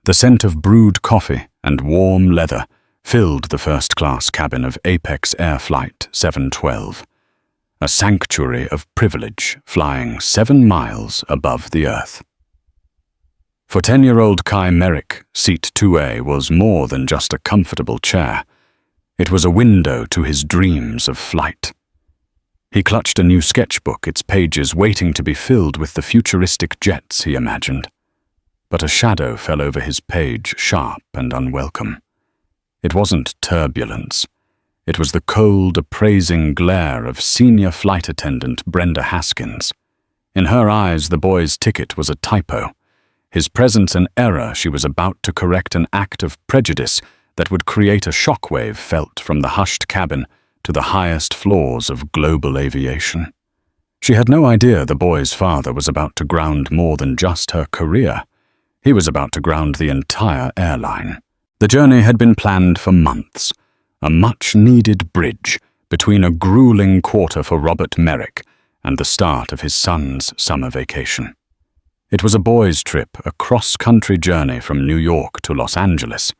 The scent of brewed coffee and warm leather filled the first-class cabin of Apex Air Flight 712, a sanctuary of privilege flying 7 miles above the earth. For 10-year-old Kai Merrick, Seat 2A was more than just a comfortable chair. It was a window to his dreams of flight. He clutched a new sketchbook, its pages waiting to be filled with the futuristic jets he imagined. But a shadow fell over his page, sharp and unwelcome. It wasn't turbulence. It was the cold, appraising glare of senior flight attendant Brenda Haskins. In her eyes, the boy's ticket was a typo. His presence an error. She was about to correct an act of prejudice that would create a shockwave felt from the hushed cabin to the highest floors of global aviation. She had no idea the boy's father was about to ground more than just her career. He was about to ground the entire airline. The journey had been planned for months, a much-needed bridge between a grueling quarter for Robert Merrick and the start of his son's summer vacation. It was a boys' trip, a cross-country journey from New York to Los Angeles.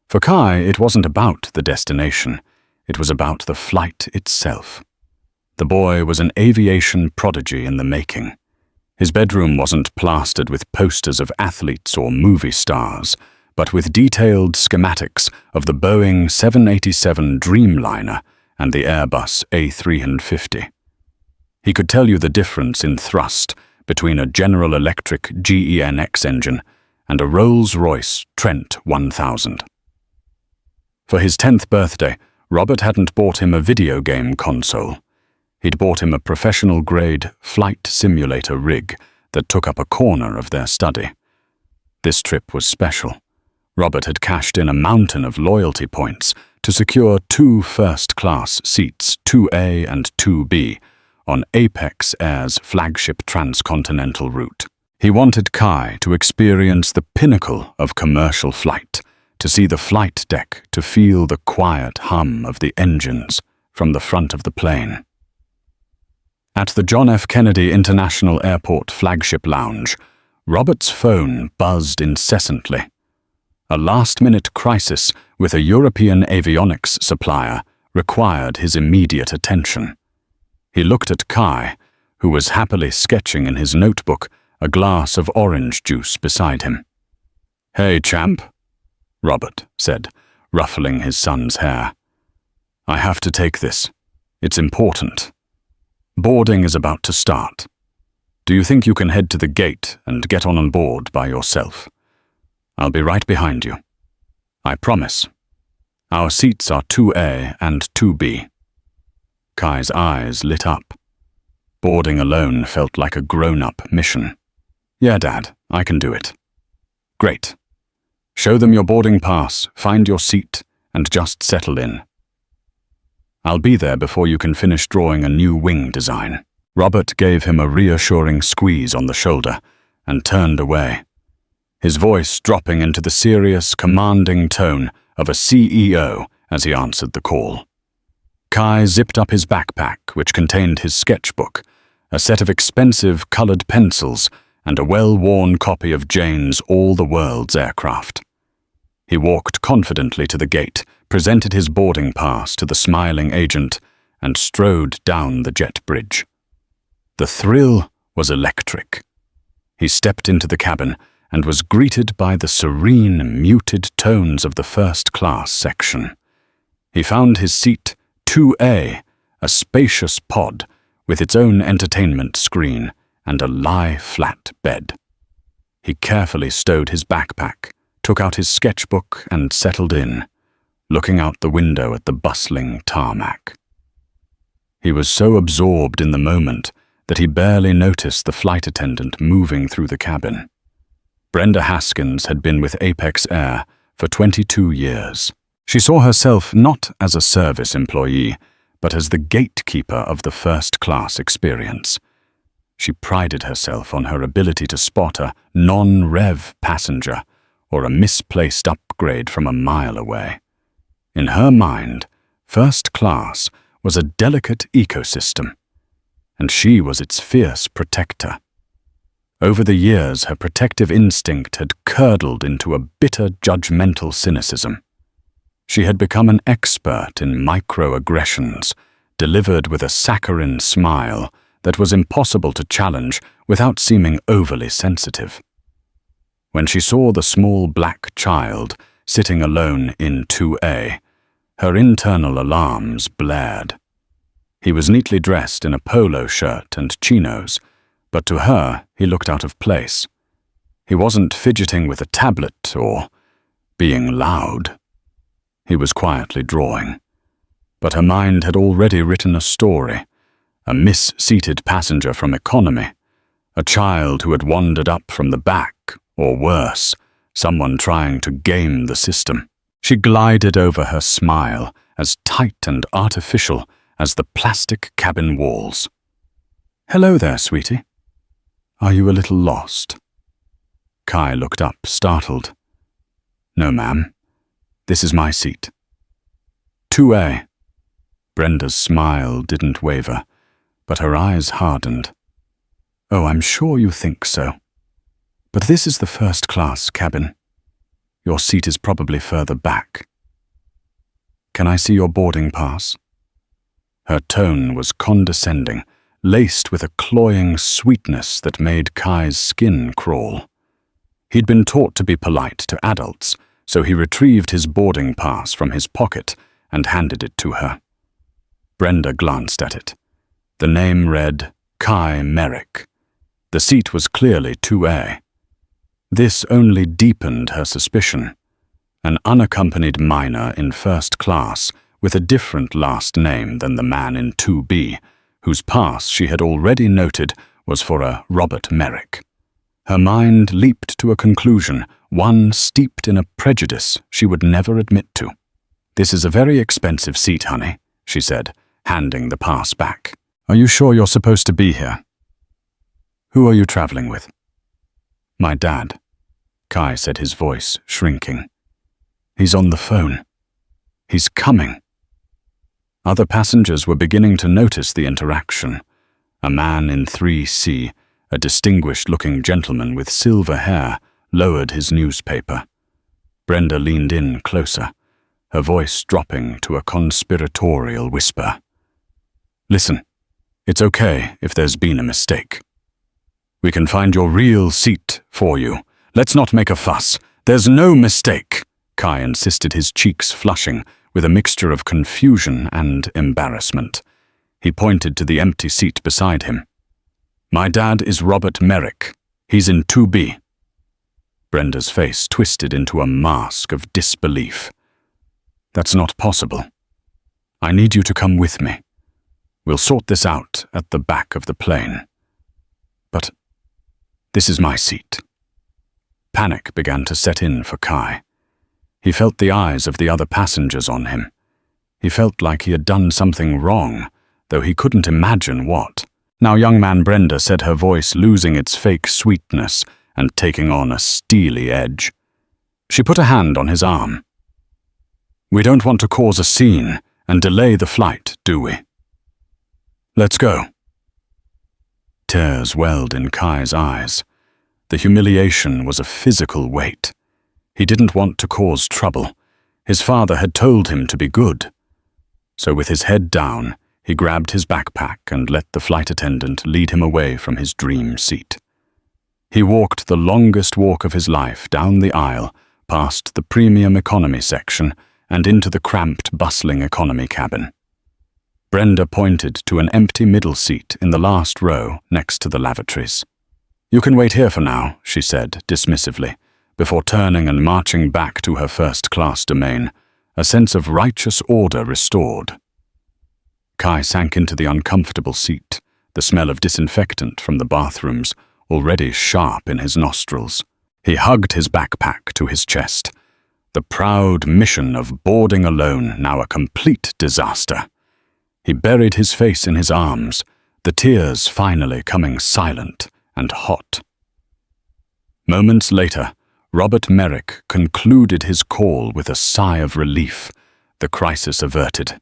For Kai, it wasn't about the destination. It was about the flight itself. The boy was an aviation prodigy in the making. His bedroom wasn't plastered with posters of athletes or movie stars, but with detailed schematics of the Boeing 787 Dreamliner and the Airbus A350. He could tell you the difference in thrust between a General Electric GEnx engine and a Rolls-Royce Trent 1000. For his 10th birthday, Robert hadn't bought him a video game console. He'd bought him a professional-grade flight simulator rig that took up a corner of their study. This trip was special. Robert had cashed in a mountain of loyalty points to secure 2 first-class seats, 2A and 2B, on Apex Air's flagship transcontinental route. He wanted Kai to experience the pinnacle of commercial flight, to see the flight deck, to feel the quiet hum of the engines from the front of the plane. At the John F. Kennedy International Airport flagship lounge, Robert's phone buzzed incessantly. A last-minute crisis with a European avionics supplier required his immediate attention. He looked at Kai, who was happily sketching in his notebook, a glass of orange juice beside him. "Hey, champ," Robert said, ruffling his son's hair. "I have to take this. It's important. Boarding is about to start. Do you think you can head to the gate and get on board by yourself? I'll be right behind you. I promise. Our seats are 2A and 2B. Kai's eyes lit up. Boarding alone felt like a grown-up mission. "Yeah, Dad, I can do it." "Great. Show them your boarding pass, find your seat, and just settle in. I'll be there before you can finish drawing a new wing design." Robert gave him a reassuring squeeze on the shoulder and turned away, his voice dropping into the serious, commanding tone of a CEO as he answered the call. Kai zipped up his backpack, which contained his sketchbook, a set of expensive colored pencils, and a well-worn copy of Jane's All the World's Aircraft. He walked confidently to the gate, presented his boarding pass to the smiling agent, and strode down the jet bridge. The thrill was electric. He stepped into the cabin and was greeted by the serene, muted tones of the first-class section. He found his seat 2A, a spacious pod with its own entertainment screen and a lie-flat bed. He carefully stowed his backpack, took out his sketchbook and settled in, looking out the window at the bustling tarmac. He was so absorbed in the moment that he barely noticed the flight attendant moving through the cabin. Brenda Haskins had been with Apex Air for 22 years. She saw herself not as a service employee, but as the gatekeeper of the first-class experience. She prided herself on her ability to spot a non-rev passenger or a misplaced upgrade from a mile away. In her mind, first class was a delicate ecosystem, and she was its fierce protector. Over the years, her protective instinct had curdled into a bitter, judgmental cynicism. She had become an expert in microaggressions, delivered with a saccharine smile that was impossible to challenge without seeming overly sensitive. When she saw the small black child sitting alone in 2A, her internal alarms blared. He was neatly dressed in a polo shirt and chinos, but to her he looked out of place. He wasn't fidgeting with a tablet or being loud. He was quietly drawing. But her mind had already written a story, a mis-seated passenger from economy, a child who had wandered up from the back, or worse, someone trying to game the system. She glided over her smile, as tight and artificial as the plastic cabin walls. "Hello there, sweetie. Are you a little lost?" Kai looked up, startled. "No, ma'am. This is my seat." 2A. Brenda's smile didn't waver, but her eyes hardened. "Oh, I'm sure you think so. But this is the first-class cabin. Your seat is probably further back. Can I see your boarding pass?" Her tone was condescending, laced with a cloying sweetness that made Kai's skin crawl. He'd been taught to be polite to adults, so he retrieved his boarding pass from his pocket and handed it to her. Brenda glanced at it. The name read Kai Merrick. The seat was clearly 2A. This only deepened her suspicion. An unaccompanied minor in first class with a different last name than the man in 2B, whose pass she had already noted was for a Robert Merrick. Her mind leaped to a conclusion, one steeped in a prejudice she would never admit to. "This is a very expensive seat, honey," she said, handing the pass back. "Are you sure you're supposed to be here? Who are you traveling with?" "My dad," Kai said, his voice shrinking. "He's on the phone. He's coming." Other passengers were beginning to notice the interaction. A man in 3C, a distinguished-looking gentleman with silver hair, lowered his newspaper. Brenda leaned in closer, her voice dropping to a conspiratorial whisper. "Listen, it's okay if there's been a mistake. We can find your real seat for you. Let's not make a fuss. There's no mistake," Kai insisted, his cheeks flushing with a mixture of confusion and embarrassment. He pointed to the empty seat beside him. "My dad is Robert Merrick. He's in 2B. Brenda's face twisted into a mask of disbelief. "That's not possible. I need you to come with me. We'll sort this out at the back of the plane." "But this is my seat." Panic began to set in for Kai. He felt the eyes of the other passengers on him. He felt like he had done something wrong, though he couldn't imagine what. "Now, young man," Brenda said, her voice losing its fake sweetness and taking on a steely edge. She put a hand on his arm. "We don't want to cause a scene and delay the flight, do we? Let's go." Tears welled in Kai's eyes. The humiliation was a physical weight. He didn't want to cause trouble. His father had told him to be good. So with his head down, he grabbed his backpack and let the flight attendant lead him away from his dream seat. He walked the longest walk of his life down the aisle, past the premium economy section, and into the cramped, bustling economy cabin. Brenda pointed to an empty middle seat in the last row next to the lavatories. "You can wait here for now," she said dismissively, before turning and marching back to her first-class domain, a sense of righteous order restored. Kai sank into the uncomfortable seat, the smell of disinfectant from the bathrooms already sharp in his nostrils. He hugged his backpack to his chest. The proud mission of boarding alone now a complete disaster. He buried his face in his arms, the tears finally coming silent and hot. Moments later, Robert Merrick concluded his call with a sigh of relief, the crisis averted.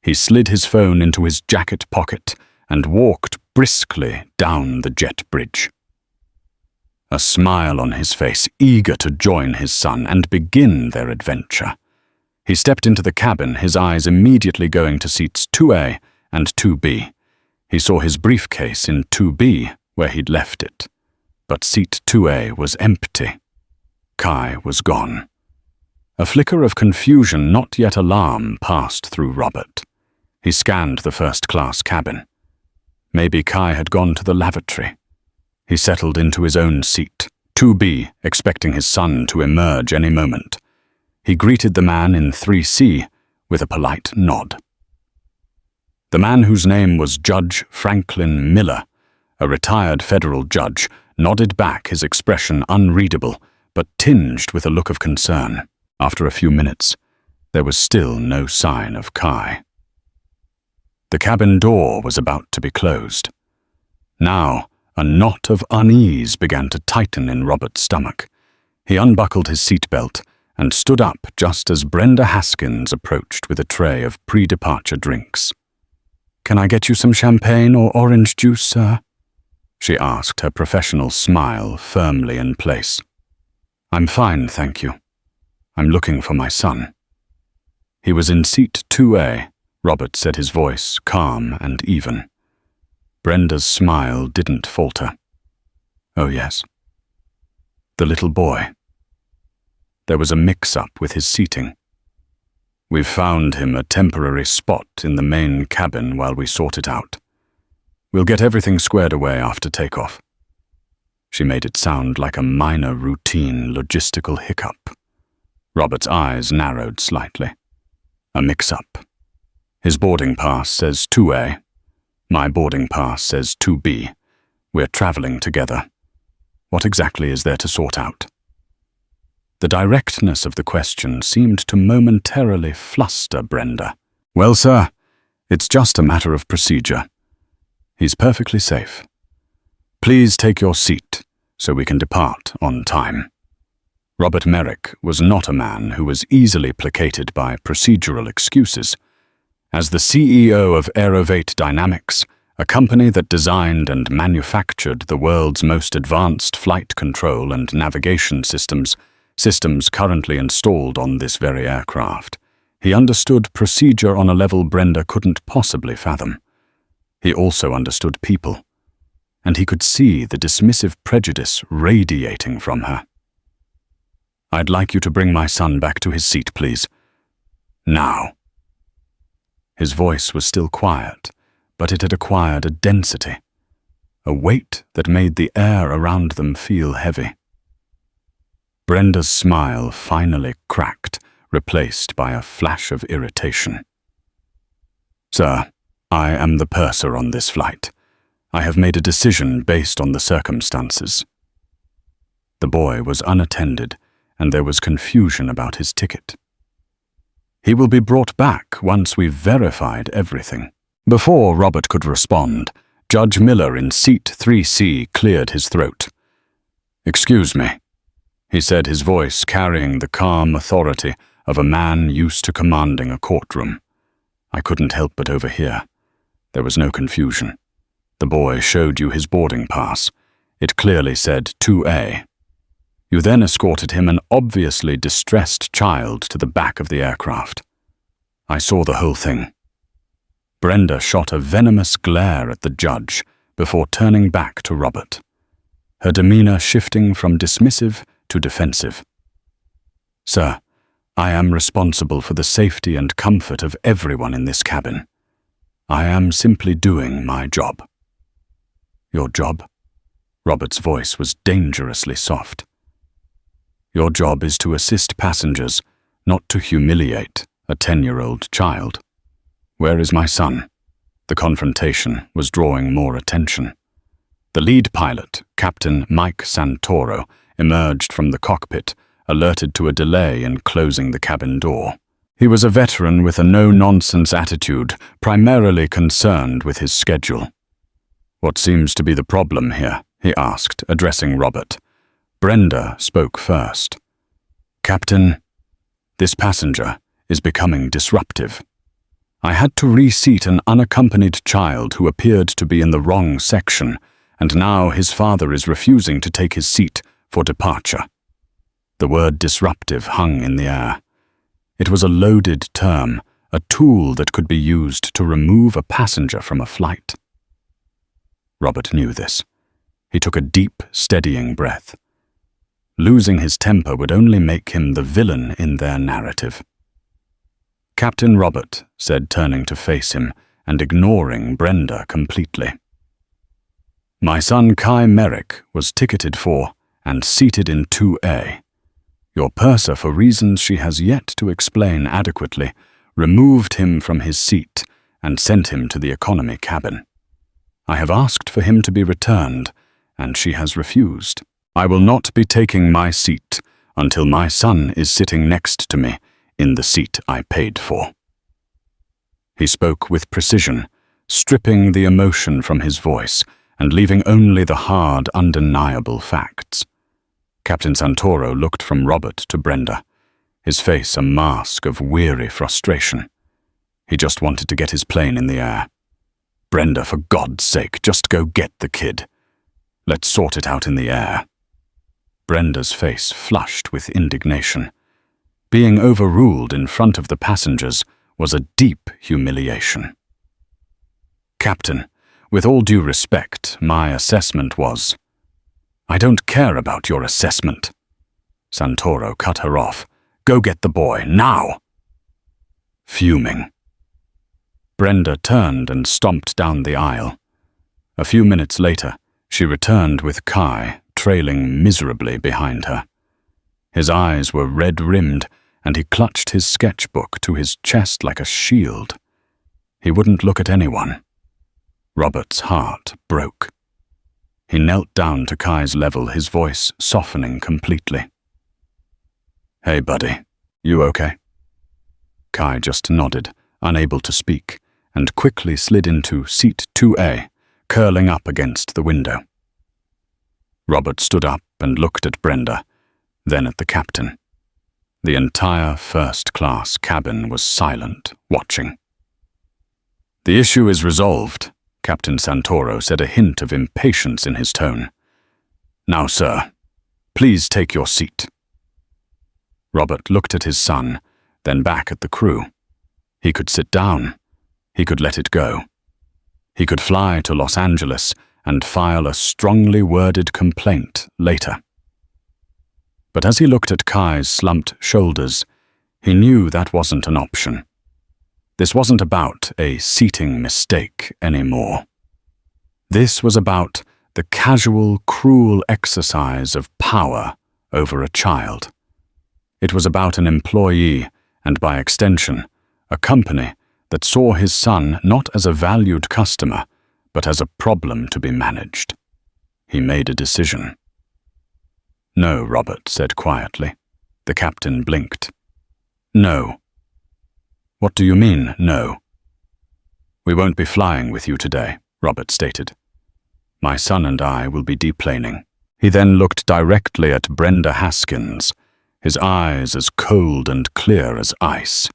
He slid his phone into his jacket pocket and walked briskly down the jet bridge. a smile on his face, eager to join his son and begin their adventure. He stepped into the cabin, his eyes immediately going to seats 2A and 2B. He saw his briefcase in 2B, where he'd left it. But seat 2A was empty. Kai was gone. A flicker of confusion, not yet alarm, passed through Robert. He scanned the first-class cabin. Maybe Kai had gone to the lavatory. He settled into his own seat, 2B, expecting his son to emerge any moment. He greeted the man in 3C with a polite nod. The man, whose name was Judge Franklin Miller, a retired federal judge, nodded back, his expression unreadable, but tinged with a look of concern. After a few minutes, there was still no sign of Kai. The cabin door was about to be closed. Now, a knot of unease began to tighten in Robert's stomach. He unbuckled his seatbelt and stood up just as Brenda Haskins approached with a tray of pre-departure drinks. "Can I get you some champagne or orange juice, sir?" she asked, her professional smile firmly in place. "I'm fine, thank you. I'm looking for my son." He was in seat 2A, Robert said, his voice calm and even. Brenda's smile didn't falter. "Oh, yes." "The little boy." There was a mix-up with his seating. "We've found him a temporary spot in the main cabin while we sort it out. We'll get everything squared away after takeoff." She made it sound like a minor routine logistical hiccup. Robert's eyes narrowed slightly. "A mix-up. His boarding pass says 2A. My boarding pass says 2B. We're traveling together. What exactly is there to sort out?" The directness of the question seemed to momentarily fluster Brenda. "Well, sir, it's just a matter of procedure. He's perfectly safe. Please take your seat so we can depart on time." Robert Merrick was not a man who was easily placated by procedural excuses. As the CEO of AeroVate Dynamics, a company that designed and manufactured the world's most advanced flight control and navigation systems currently installed on this very aircraft, he understood procedure on a level Brenda couldn't possibly fathom. He also understood people, and he could see the dismissive prejudice radiating from her. "I'd like you to bring my son back to his seat, please. Now." His voice was still quiet, but it had acquired a density, a weight that made the air around them feel heavy. Brenda's smile finally cracked, replaced by a flash of irritation. "Sir, I am the purser on this flight. I have made a decision based on the circumstances." The boy was unattended, and there was confusion about his ticket. "He will be brought back once we've verified everything." Before Robert could respond, Judge Miller in seat 3C cleared his throat. "Excuse me," he said, his voice carrying the calm authority of a man used to commanding a courtroom. "I couldn't help but overhear. There was no confusion. The boy showed you his boarding pass. It clearly said 2A. You then escorted him, an obviously distressed child, to the back of the aircraft. I saw the whole thing." Brenda shot a venomous glare at the judge before turning back to Robert, her demeanor shifting from dismissive to defensive. "Sir, I am responsible for the safety and comfort of everyone in this cabin. I am simply doing my job." "Your job?" Robert's voice was dangerously soft. "Your job is to assist passengers, not to humiliate a 10-year-old child. Where is my son?" The confrontation was drawing more attention. The lead pilot, Captain Mike Santoro, emerged from the cockpit, alerted to a delay in closing the cabin door. He was a veteran with a no-nonsense attitude, primarily concerned with his schedule. "What seems to be the problem here?" he asked, addressing Robert. Brenda spoke first. "Captain, this passenger is becoming disruptive. I had to reseat an unaccompanied child who appeared to be in the wrong section, and now his father is refusing to take his seat for departure. The word disruptive hung in the air. It was a loaded term, a tool that could be used to remove a passenger from a flight. Robert knew this. He took a deep, steadying breath. Losing his temper would only make him the villain in their narrative. "Captain Robert," said, turning to face him and ignoring Brenda completely. "My son Kai Merrick was ticketed for and seated in 2A. Your purser, for reasons she has yet to explain adequately, removed him from his seat and sent him to the economy cabin. I have asked for him to be returned, and she has refused. I will not be taking my seat until my son is sitting next to me in the seat I paid for." He spoke with precision, stripping the emotion from his voice and leaving only the hard, undeniable facts. Captain Santoro looked from Robert to Brenda, his face a mask of weary frustration. He just wanted to get his plane in the air. "Brenda, for God's sake, just go get the kid. Let's sort it out in the air." Brenda's face flushed with indignation. Being overruled in front of the passengers was a deep humiliation. "Captain, with all due respect, my assessment was—" "I don't care about your assessment." Santoro cut her off. "Go get the boy, now!" Fuming, Brenda turned and stomped down the aisle. A few minutes later, she returned with Kai trailing miserably behind her. His eyes were red-rimmed, and he clutched his sketchbook to his chest like a shield. He wouldn't look at anyone. Robert's heart broke. He knelt down to Kai's level, his voice softening completely. "Hey, buddy, you okay?" Kai just nodded, unable to speak, and quickly slid into seat 2A, curling up against the window. Robert stood up and looked at Brenda, then at the captain. The entire first-class cabin was silent, watching. "The issue is resolved," Captain Santoro said, a hint of impatience in his tone. "Now, sir, please take your seat." Robert looked at his son, then back at the crew. He could sit down. He could let it go. He could fly to Los Angeles and file a strongly worded complaint later. But as he looked at Kai's slumped shoulders, he knew that wasn't an option. This wasn't about a seating mistake anymore. This was about the casual, cruel exercise of power over a child. It was about an employee, and by extension, a company that saw his son not as a valued customer, but as a problem to be managed. He made a decision. "No," Robert said quietly. The captain blinked. "No." "What do you mean, no?" "We won't be flying with you today," Robert stated. "My son and I will be deplaning." He then looked directly at Brenda Haskins, his eyes as cold and clear as ice.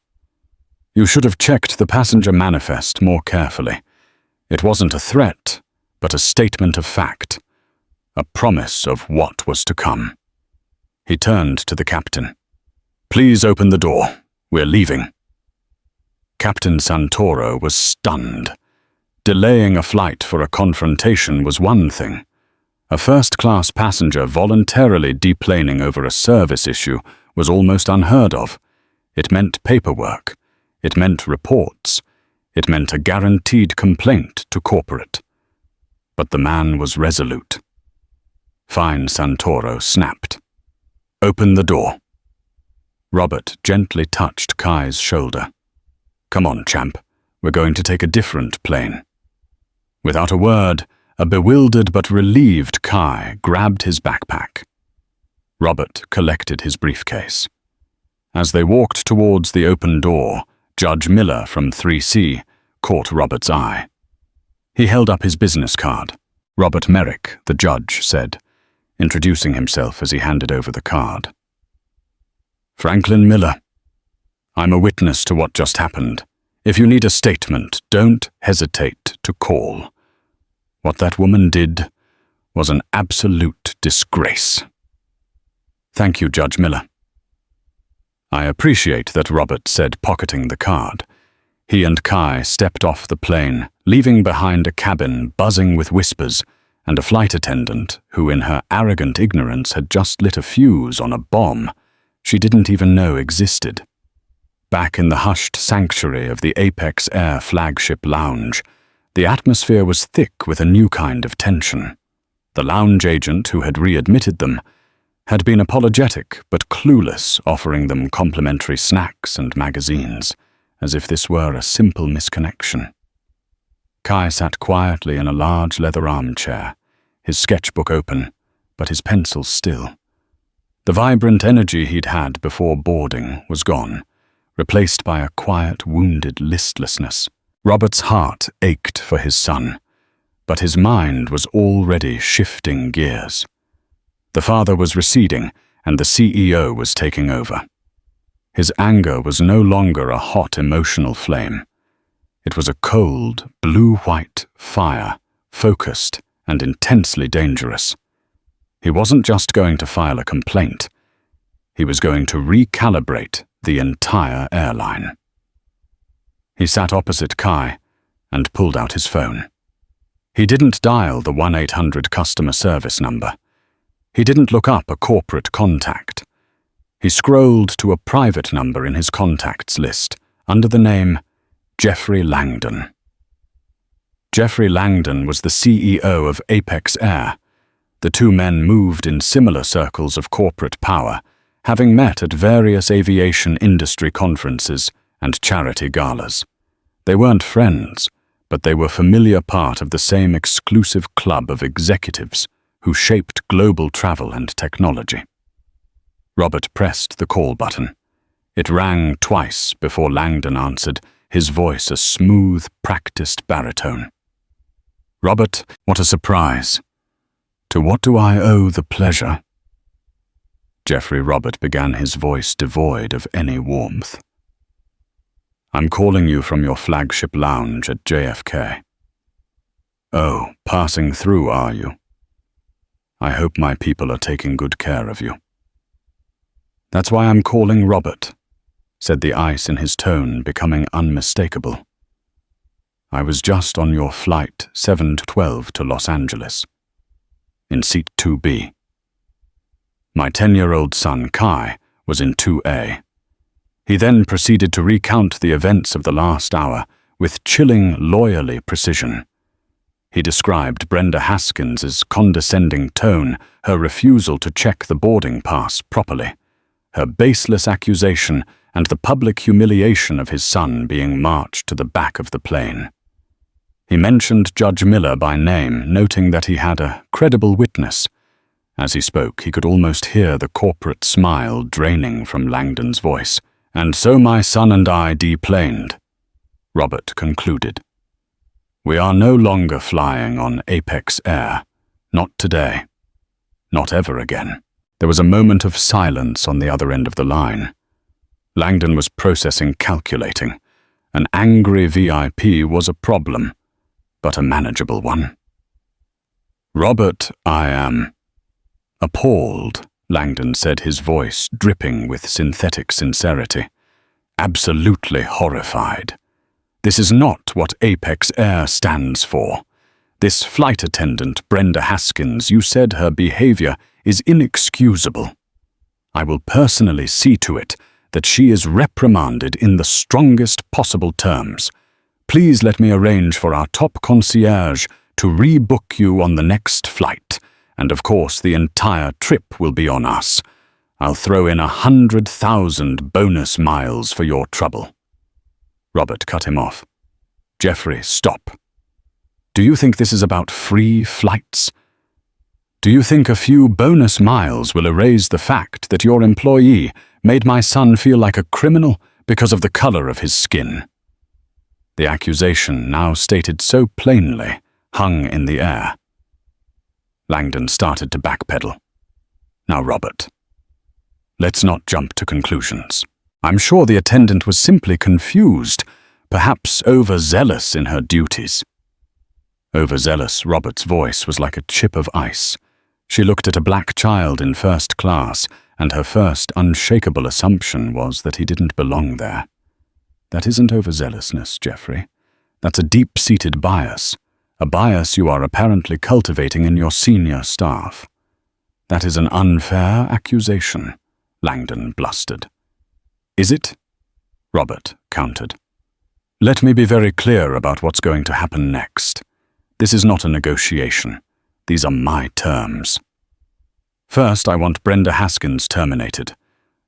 "You should have checked the passenger manifest more carefully. It wasn't a threat, but a statement of fact, a promise of what was to come." He turned to the captain. "Please open the door. We're leaving." Captain Santoro was stunned. Delaying a flight for a confrontation was one thing. A first-class passenger voluntarily deplaning over a service issue was almost unheard of. It meant paperwork. It meant reports. It meant a guaranteed complaint to corporate. But the man was resolute. "Fine," Santoro snapped. "Open the door." Robert gently touched Kai's shoulder. "Come on, champ. We're going to take a different plane." Without a word, a bewildered but relieved Kai grabbed his backpack. Robert collected his briefcase. As they walked towards the open door, Judge Miller from 3C caught Robert's eye. He held up his business card. "Robert Merrick," the judge said, introducing himself as he handed over the card. "Franklin Miller. I'm a witness to what just happened. If you need a statement, don't hesitate to call. What that woman did was an absolute disgrace." "Thank you, Judge Miller." "I appreciate that," Robert said, pocketing the card. He and Kai stepped off the plane, leaving behind a cabin buzzing with whispers and a flight attendant who, in her arrogant ignorance, had just lit a fuse on a bomb she didn't even know existed. Back in the hushed sanctuary of the Apex Air flagship lounge, the atmosphere was thick with a new kind of tension. The lounge agent who had readmitted them had been apologetic but clueless, offering them complimentary snacks and magazines, as if this were a simple misconnection. Kai sat quietly in a large leather armchair, his sketchbook open, but his pencil still. The vibrant energy he'd had before boarding was gone, replaced by a quiet, wounded listlessness. Robert's heart ached for his son, but his mind was already shifting gears. The father was receding, and the CEO was taking over. His anger was no longer a hot emotional flame. It was a cold, blue-white fire, focused and intensely dangerous. He wasn't just going to file a complaint. He was going to recalibrate the entire airline. He sat opposite Kai and pulled out his phone. He didn't dial the 1-800 customer service number. He didn't look up a corporate contact. He scrolled to a private number in his contacts list under the name Jeffrey Langdon. Jeffrey Langdon was the CEO of Apex Air. The two men moved in similar circles of corporate power, having met at various aviation industry conferences and charity galas. They weren't friends, but they were a familiar part of the same exclusive club of executives who shaped global travel and technology. Robert pressed the call button. It rang twice before Langdon answered, his voice a smooth, practiced baritone. "Robert, what a surprise. To what do I owe the pleasure?" Jeffrey Robert began, his voice devoid of any warmth. "I'm calling you from your flagship lounge at JFK. Oh, passing through, are you? I hope my people are taking good care of you." "That's why I'm calling, Robert," said the ice in his tone becoming unmistakable. "I was just on your flight 712 to Los Angeles, in seat 2B. My 10-year-old son, Kai, was in 2A. He then proceeded to recount the events of the last hour with chilling, lawyerly precision. He described Brenda Haskins' condescending tone, her refusal to check the boarding pass properly, her baseless accusation, and the public humiliation of his son being marched to the back of the plane. He mentioned Judge Miller by name, noting that he had a credible witness. As he spoke, he could almost hear the corporate smile draining from Langdon's voice. "And so my son and I deplaned," Robert concluded. "We are no longer flying on Apex Air. Not today. Not ever again." There was a moment of silence on the other end of the line. Langdon was processing, calculating. An angry VIP was a problem, but a manageable one. "Robert, I am appalled," Langdon said, his voice dripping with synthetic sincerity. "Absolutely horrified. This is not what Apex Air stands for. This flight attendant, Brenda Haskins, you said her behavior is inexcusable. I will personally see to it that she is reprimanded in the strongest possible terms. Please let me arrange for our top concierge to rebook you on the next flight, and of course the entire trip will be on us. I'll throw in 100,000 bonus miles for your trouble." Robert cut him off. "Jeffrey, stop. Do you think this is about free flights? Do you think a few bonus miles will erase the fact that your employee made my son feel like a criminal because of the color of his skin?" The accusation, now stated so plainly, hung in the air. Langdon started to backpedal. "Now, Robert, let's not jump to conclusions. I'm sure the attendant was simply confused, perhaps overzealous in her duties." Overzealous, Robert's voice was like a chip of ice. She looked at a black child in first class and her first unshakable assumption was that he didn't belong there. That isn't overzealousness, Jeffrey. That's a deep-seated bias, a bias you are apparently cultivating in your senior staff. That is an unfair accusation, Langdon blustered. Is it? Robert countered. Let me be very clear about what's going to happen next. This is not a negotiation. These are my terms. First, I want Brenda Haskins terminated.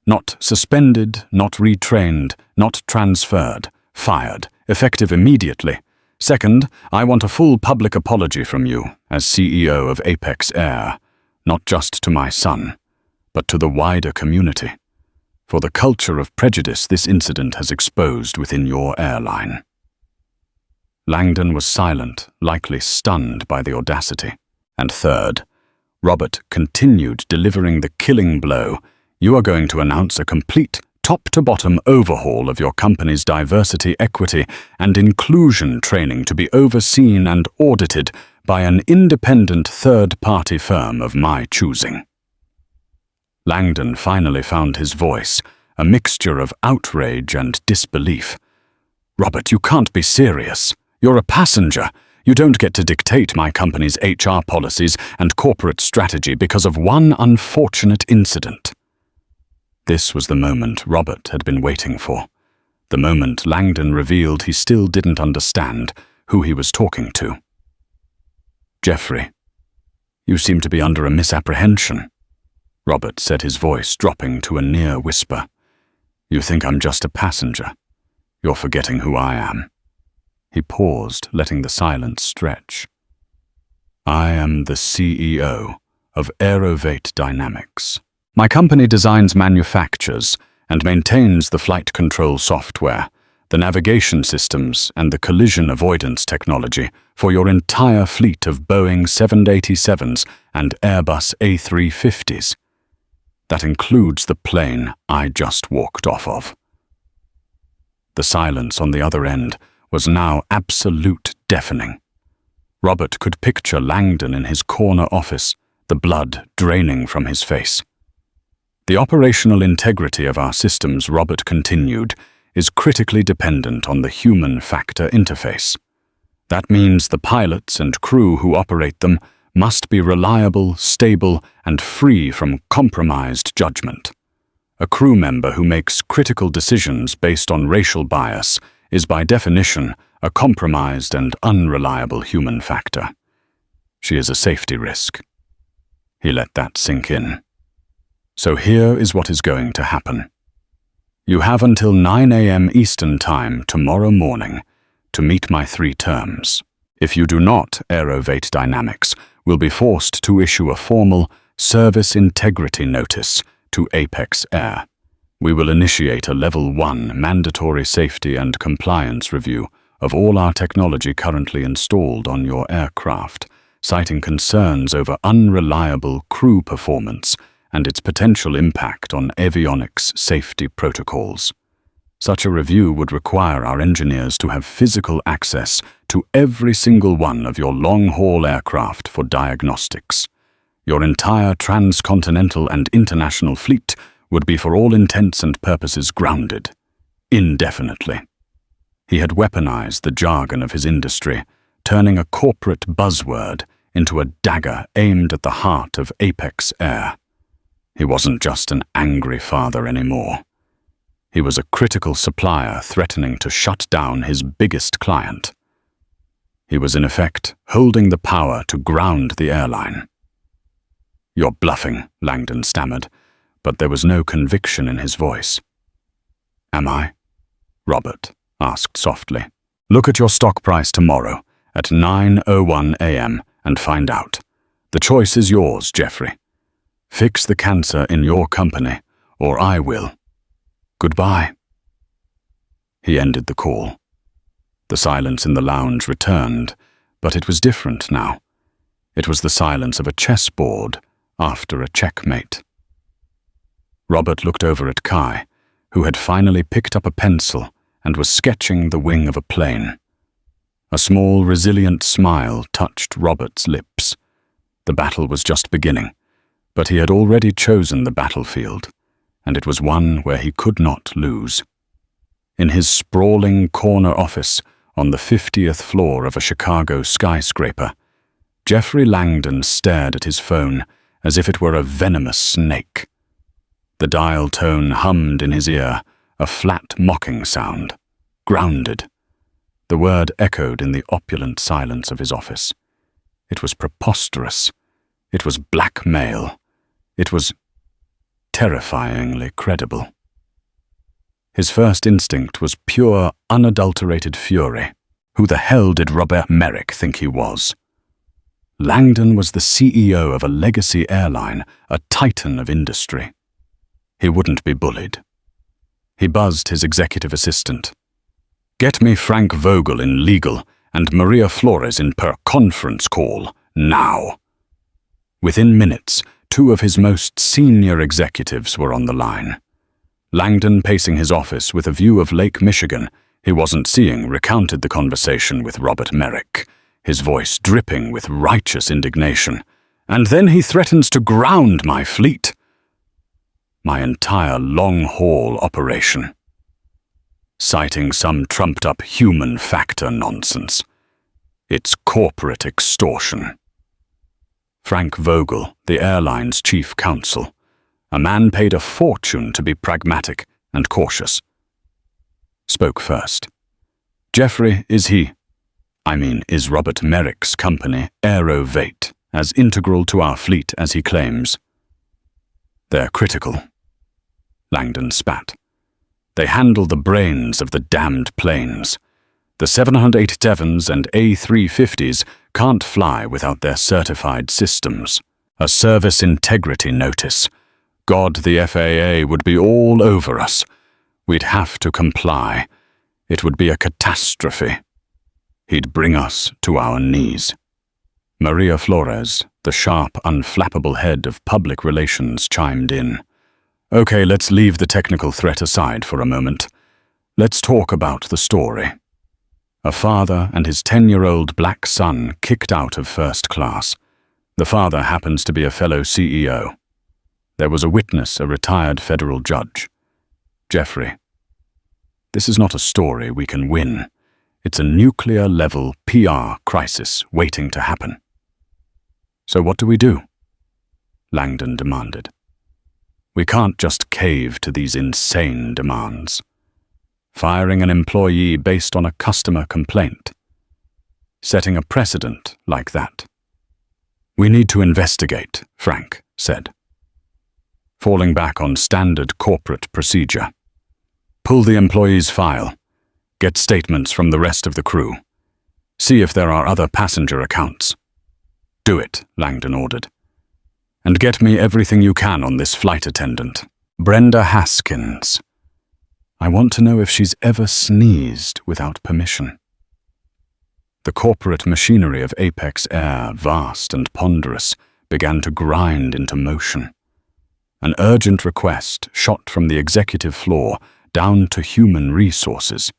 Not suspended, not retrained, not transferred. Fired, effective immediately. Second, I want a full public apology from you as CEO of Apex Air, not just to my son, but to the wider community, for the culture of prejudice this incident has exposed within your airline. Langdon was silent, likely stunned by the audacity. And third, Robert continued delivering the killing blow. You are going to announce a complete top-to-bottom overhaul of your company's diversity, equity, and inclusion training to be overseen and audited by an independent third-party firm of my choosing. Langdon finally found his voice, a mixture of outrage and disbelief. Robert, you can't be serious. You're a passenger. You don't get to dictate my company's HR policies and corporate strategy because of one unfortunate incident. This was the moment Robert had been waiting for. The moment Langdon revealed he still didn't understand who he was talking to. Jeffrey, you seem to be under a misapprehension, Robert said, his voice dropping to a near whisper. You think I'm just a passenger. You're forgetting who I am. He paused, letting the silence stretch. I am the CEO of AeroVate Dynamics. My company designs, manufactures, and maintains the flight control software, the navigation systems, and the collision avoidance technology for your entire fleet of Boeing 787s and Airbus A350s. That includes the plane I just walked off of. The silence on the other end was now absolute deafening. Robert could picture Langdon in his corner office, the blood draining from his face. The operational integrity of our systems, Robert continued, is critically dependent on the human factor interface. That means the pilots and crew who operate them must be reliable, stable, and free from compromised judgment. A crew member who makes critical decisions based on racial bias is by definition a compromised and unreliable human factor. She is a safety risk. He let that sink in. So here is what is going to happen. You have until 9 a.m. Eastern Time tomorrow morning to meet my 3 terms. If you do not, AeroVate Dynamics will be forced to issue a formal service integrity notice to Apex Air. We will initiate a Level 1 mandatory safety and compliance review of all our technology currently installed on your aircraft, citing concerns over unreliable crew performance and its potential impact on avionics safety protocols. Such a review would require our engineers to have physical access to every single one of your long-haul aircraft for diagnostics. Your entire transcontinental and international fleet would be for all intents and purposes grounded, indefinitely. He had weaponized the jargon of his industry, turning a corporate buzzword into a dagger aimed at the heart of Apex Air. He wasn't just an angry father anymore. He was a critical supplier threatening to shut down his biggest client. He was in effect holding the power to ground the airline. You're bluffing, Langdon stammered, but there was no conviction in his voice. Am I? Robert asked softly. Look at your stock price tomorrow at 9:01 a.m. and find out. The choice is yours, Jeffrey. Fix the cancer in your company, or I will. Goodbye. He ended the call. The silence in the lounge returned, but it was different now. It was the silence of a chessboard after a checkmate. Robert looked over at Kai, who had finally picked up a pencil and was sketching the wing of a plane. A small, resilient smile touched Robert's lips. The battle was just beginning, But he had already chosen the battlefield, and it was one where he could not lose. In his sprawling corner office on the 50th floor of a Chicago skyscraper, Jeffrey Langdon stared at his phone as if it were a venomous snake. The dial tone hummed in his ear, a flat mocking sound. Grounded. The word echoed in the opulent silence of his office. It was preposterous. It was blackmail. It was terrifyingly credible. His first instinct was pure, unadulterated fury. Who the hell did Robert Merrick think he was? Langdon was the CEO of a legacy airline, a titan of industry. He wouldn't be bullied. He buzzed his executive assistant. "Get me Frank Vogel in legal and Maria Flores in per conference call, now." Within minutes, 2 of his most senior executives were on the line. Langdon, pacing his office with a view of Lake Michigan he wasn't seeing, recounted the conversation with Robert Merrick, his voice dripping with righteous indignation. "And then he threatens to ground my fleet. My entire long-haul operation. Citing some trumped-up human factor nonsense. It's corporate extortion." Frank Vogel, the airline's chief counsel, a man paid a fortune to be pragmatic and cautious, spoke first. "Jeffrey, is Robert Merrick's company, AeroVate, as integral to our fleet as he claims?" "They're critical." Langdon spat. "They handle the brains of the damned planes. The 787s and A350s can't fly without their certified systems. A service integrity notice. God, the FAA would be all over us. We'd have to comply. It would be a catastrophe. He'd bring us to our knees." Maria Flores, the sharp, unflappable head of public relations, chimed in. "Okay, let's leave the technical threat aside for a moment. Let's talk about the story. A father and his 10-year-old black son kicked out of first class. The father happens to be a fellow CEO. There was a witness, a retired federal judge. Jeffrey, this is not a story we can win. It's a nuclear-level PR crisis waiting to happen." "So what do we do?" Langdon demanded. "We can't just cave to these insane demands. Firing an employee based on a customer complaint. Setting a precedent like that. We need to investigate," Frank said, falling back on standard corporate procedure. "Pull the employee's file. Get statements from the rest of the crew. See if there are other passenger accounts." "Do it," Langdon ordered. "And get me everything you can on this flight attendant, Brenda Haskins. I want to know if she's ever sneezed without permission." The corporate machinery of Apex Air, vast and ponderous, began to grind into motion. An urgent request shot from the executive floor down to human resources.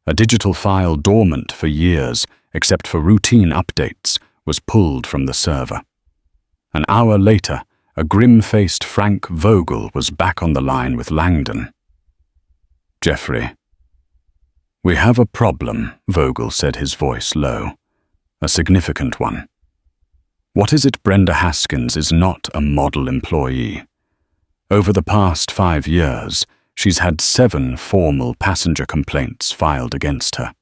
A digital file dormant for years, except for routine updates, was pulled from the server. An hour later, a grim-faced Frank Vogel was back on the line with Langdon. "Jeffrey, we have a problem," Vogel said, his voice low. "A significant one. What is it Brenda Haskins is not a model employee? Over the past 5 years, she's had 7 formal passenger complaints filed against her.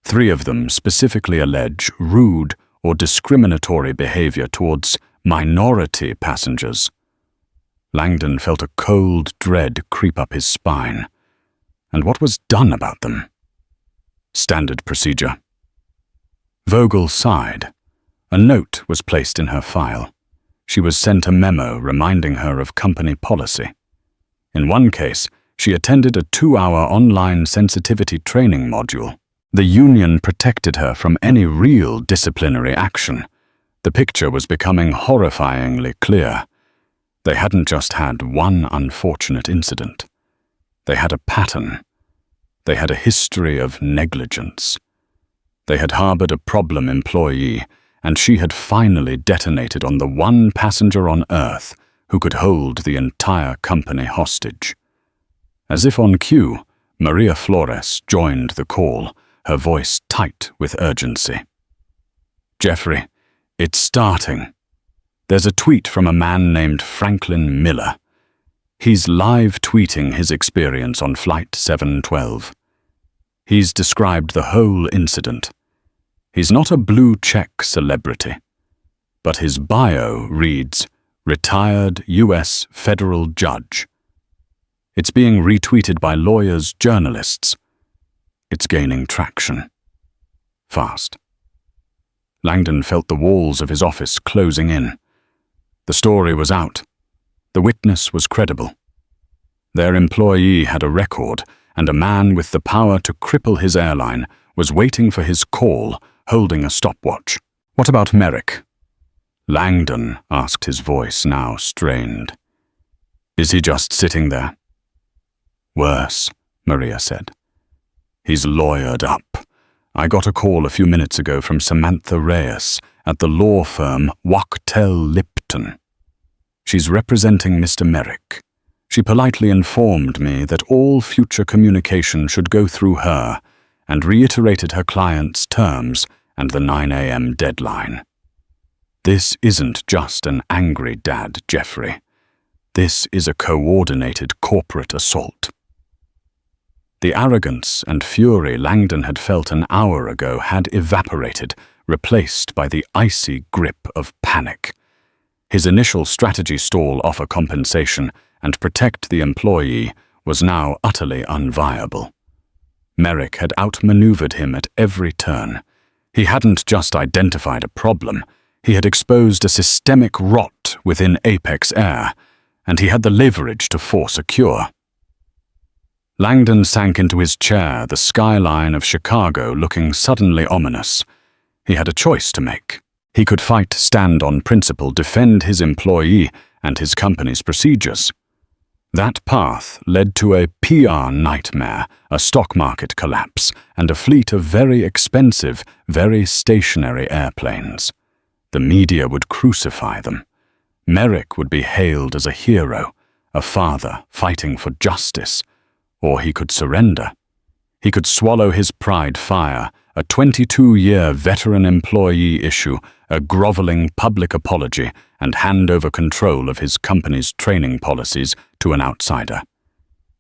3 of them specifically allege rude or discriminatory behavior towards minority passengers." Langdon felt a cold dread creep up his spine. And what was done about them? "Standard procedure." Vogel sighed. A note was placed in her file. She was sent a memo reminding her of company policy. In one case, she attended a 2-hour online sensitivity training module. The union protected her from any real disciplinary action. The picture was becoming horrifyingly clear. They hadn't just had one unfortunate incident. They had a pattern. They had a history of negligence. They had harbored a problem employee, and she had finally detonated on the one passenger on Earth who could hold the entire company hostage. As if on cue, Maria Flores joined the call, her voice tight with urgency. "Jeffrey, it's starting. There's a tweet from a man named Franklin Miller. He's live tweeting his experience on Flight 712. He's described the whole incident. He's not a blue-check celebrity, but his bio reads, 'Retired U.S. federal judge.' It's being retweeted by lawyers, journalists. It's gaining traction. Fast." Langdon felt the walls of his office closing in. The story was out. The witness was credible. Their employee had a record, and a man with the power to cripple his airline was waiting for his call, holding a stopwatch. "What about Merrick?" Langdon asked, his voice now strained. "Is he just sitting there?" "Worse," Maria said. "He's lawyered up. I got a call a few minutes ago from Samantha Reyes at the law firm Wachtell Lipton. She's representing Mr. Merrick. She politely informed me that all future communication should go through her and reiterated her client's terms and the 9 a.m. deadline. This isn't just an angry dad, Jeffrey. This is a coordinated corporate assault." The arrogance and fury Langdon had felt an hour ago had evaporated, replaced by the icy grip of panic. His initial strategy stall, offer compensation and protect the employee, was now utterly unviable. Merrick had outmaneuvered him at every turn. He hadn't just identified a problem, he had exposed a systemic rot within Apex Air, and he had the leverage to force a cure. Langdon sank into his chair, the skyline of Chicago looking suddenly ominous. He had a choice to make. He could fight, stand on principle, defend his employee and his company's procedures. That path led to a PR nightmare, a stock market collapse, and a fleet of very expensive, very stationary airplanes. The media would crucify them. Merrick would be hailed as a hero, a father fighting for justice. Or he could surrender. He could swallow his pride fire, a 22-year veteran employee issue, a groveling public apology, and hand over control of his company's training policies to an outsider.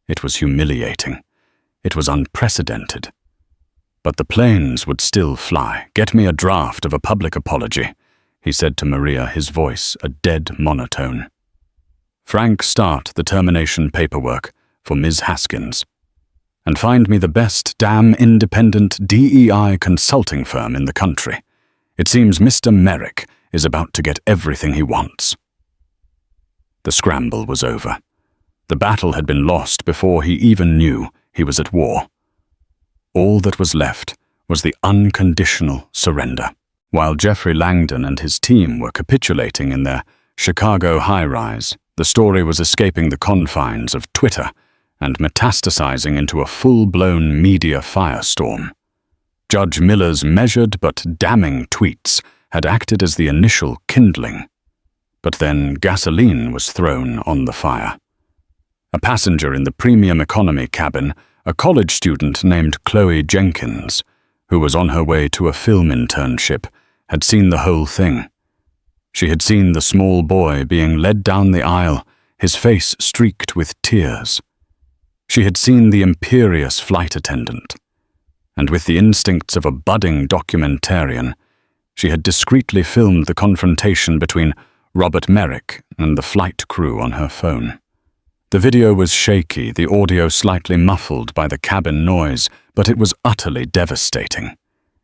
It was humiliating. It was unprecedented. But the planes would still fly. "Get me a draft of a public apology," he said to Maria, his voice a dead monotone. "Frank, start the termination paperwork for Ms. Haskins. And find me the best damn independent DEI consulting firm in the country. It seems Mr. Merrick is about to get everything he wants." The scramble was over. The battle had been lost before he even knew he was at war. All that was left was the unconditional surrender. While Jeffrey Langdon and his team were capitulating in their Chicago high-rise, the story was escaping the confines of Twitter and metastasizing into a full-blown media firestorm. Judge Miller's measured but damning tweets had acted as the initial kindling. But then gasoline was thrown on the fire. A passenger in the premium economy cabin, a college student named Chloe Jenkins, who was on her way to a film internship, had seen the whole thing. She had seen the small boy being led down the aisle, his face streaked with tears. She had seen the imperious flight attendant, and with the instincts of a budding documentarian, she had discreetly filmed the confrontation between Robert Merrick and the flight crew on her phone. The video was shaky, the audio slightly muffled by the cabin noise, but it was utterly devastating.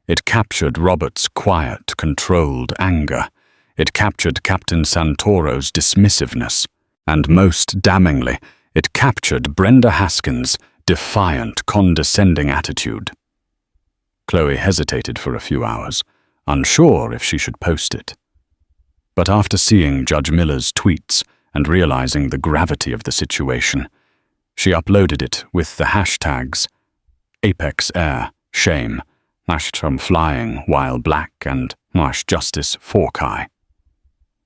It captured Robert's quiet, controlled anger. It captured Captain Santoro's dismissiveness. And most damningly, it captured Brenda Haskins' defiant, condescending attitude. Chloe hesitated for a few hours, unsure if she should post it. But after seeing Judge Miller's tweets and realizing the gravity of the situation, she uploaded it with the hashtags Apex Air, Shame, lashed from flying while black and justice forkeye.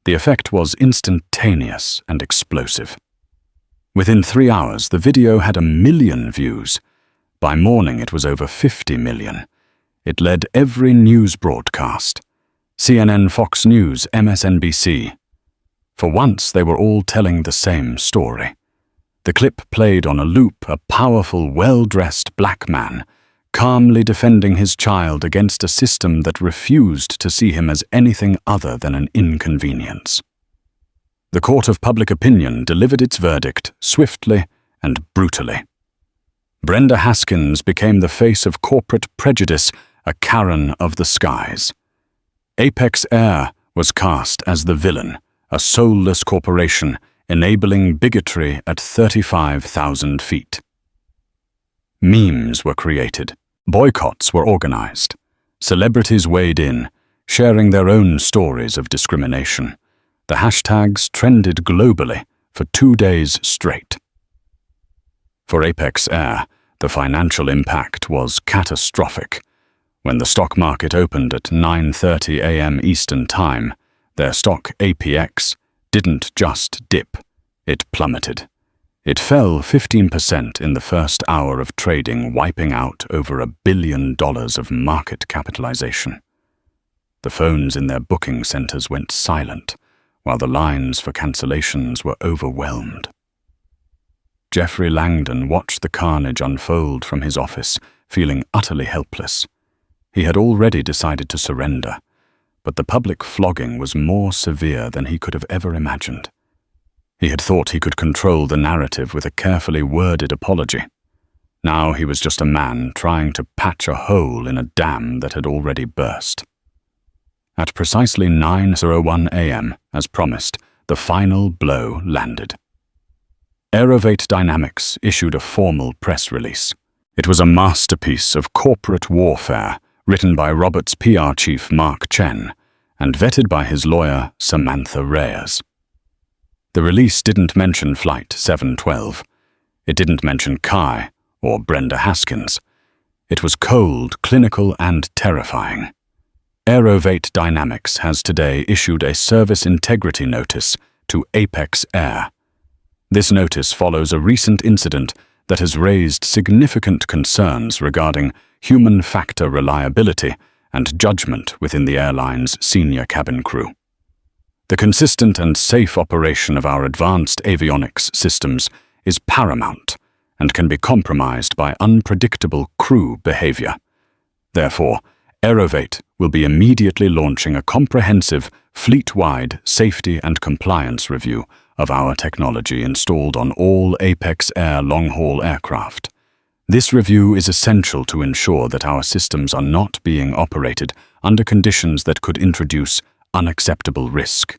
The effect was instantaneous and explosive. Within 3 hours, the video had 1 million views. By morning, it was over 50 million. It led every news broadcast. CNN, Fox News, MSNBC. For once, they were all telling the same story. The clip played on a loop a powerful, well-dressed black man, calmly defending his child against a system that refused to see him as anything other than an inconvenience. The court of public opinion delivered its verdict swiftly and brutally. Brenda Haskins became the face of corporate prejudice, a Karen of the skies. Apex Air was cast as the villain, a soulless corporation enabling bigotry at 35,000 feet. Memes were created. Boycotts were organized. Celebrities weighed in, sharing their own stories of discrimination. The hashtags trended globally for 2 days straight. For Apex Air, the financial impact was catastrophic. When the stock market opened at 9:30 a.m. Eastern Time, their stock APX didn't just dip, it plummeted. It fell 15% in the first hour of trading, wiping out over $1 billion of market capitalization. The phones in their booking centers went silent, while the lines for cancellations were overwhelmed. Jeffrey Langdon watched the carnage unfold from his office, feeling utterly helpless. He had already decided to surrender, but the public flogging was more severe than he could have ever imagined. He had thought he could control the narrative with a carefully worded apology. Now he was just a man trying to patch a hole in a dam that had already burst. At precisely 9:01 a.m., as promised, the final blow landed. AeroVate Dynamics issued a formal press release. It was a masterpiece of corporate warfare, written by Robert's PR chief Mark Chen and vetted by his lawyer Samantha Reyes. The release didn't mention Flight 712. It didn't mention Kai or Brenda Haskins. It was cold, clinical, and terrifying. AeroVate Dynamics has today issued a service integrity notice to Apex Air. This notice follows a recent incident that has raised significant concerns regarding human factor reliability and judgment within the airline's senior cabin crew. The consistent and safe operation of our advanced avionics systems is paramount and can be compromised by unpredictable crew behavior. Therefore, AeroVate will be immediately launching a comprehensive, fleet-wide safety and compliance review of our technology installed on all Apex Air long-haul aircraft. This review is essential to ensure that our systems are not being operated under conditions that could introduce unacceptable risk.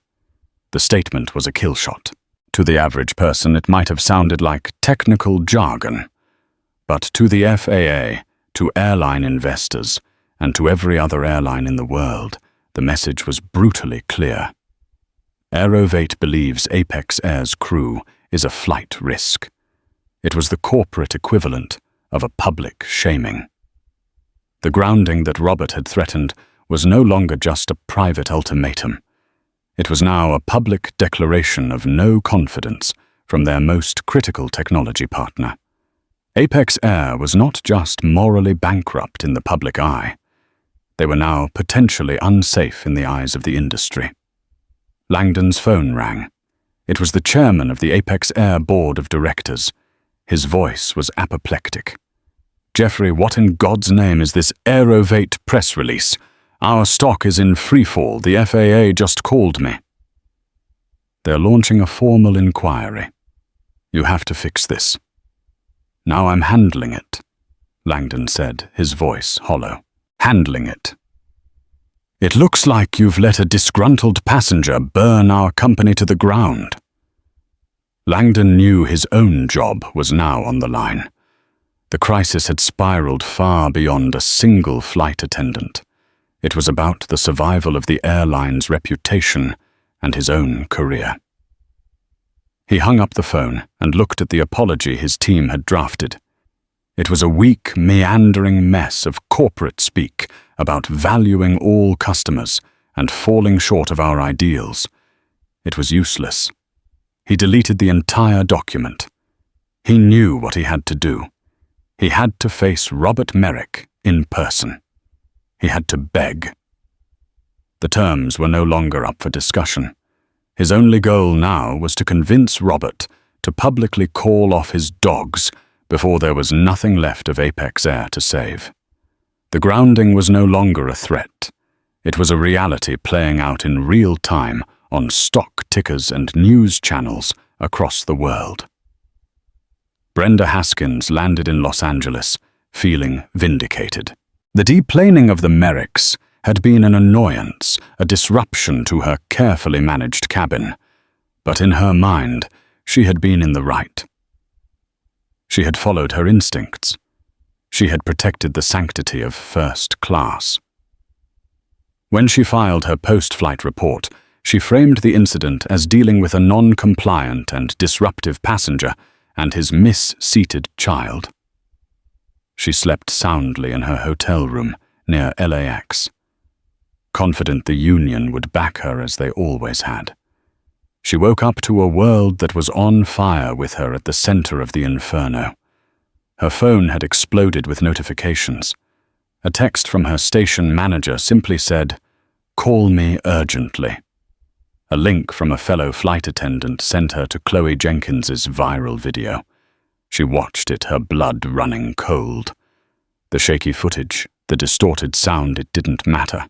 The statement was a kill shot. To the average person, it might have sounded like technical jargon. But to the FAA, to airline investors, and to every other airline in the world, the message was brutally clear. AeroVate believes Apex Air's crew is a flight risk. It was the corporate equivalent of a public shaming. The grounding that Robert had threatened was no longer just a private ultimatum. It was now a public declaration of no confidence from their most critical technology partner. Apex Air was not just morally bankrupt in the public eye. They were now potentially unsafe in the eyes of the industry. Langdon's phone rang. It was the chairman of the Apex Air board of directors. His voice was apoplectic. "Jeffrey, what in God's name is this AeroVate press release? Our stock is in freefall. The FAA just called me." "They're launching a formal inquiry. You have to fix this." "Now I'm handling it," Langdon said, his voice hollow. "Handling it. It looks like you've let a disgruntled passenger burn our company to the ground." Langdon knew his own job was now on the line. The crisis had spiraled far beyond a single flight attendant. It was about the survival of the airline's reputation and his own career. He hung up the phone and looked at the apology his team had drafted. It was a weak, meandering mess of corporate speak about valuing all customers and falling short of our ideals. It was useless. He deleted the entire document. He knew what he had to do. He had to face Robert Merrick in person. He had to beg. The terms were no longer up for discussion. His only goal now was to convince Robert to publicly call off his dogs before there was nothing left of Apex Air to save. The grounding was no longer a threat. It was a reality playing out in real time on stock tickers and news channels across the world. Brenda Haskins landed in Los Angeles, feeling vindicated. The deplaning of the Merricks had been an annoyance, a disruption to her carefully managed cabin, but in her mind, she had been in the right. She had followed her instincts. She had protected the sanctity of first class. When she filed her post-flight report, she framed the incident as dealing with a non-compliant and disruptive passenger and his mis-seated child. She slept soundly in her hotel room near LAX, confident the union would back her as they always had. She woke up to a world that was on fire with her at the center of the inferno. Her phone had exploded with notifications. A text from her station manager simply said, "Call me urgently." A link from a fellow flight attendant sent her to Chloe Jenkins's viral video. She watched it, her blood running cold. The shaky footage, the distorted sound, it didn't matter.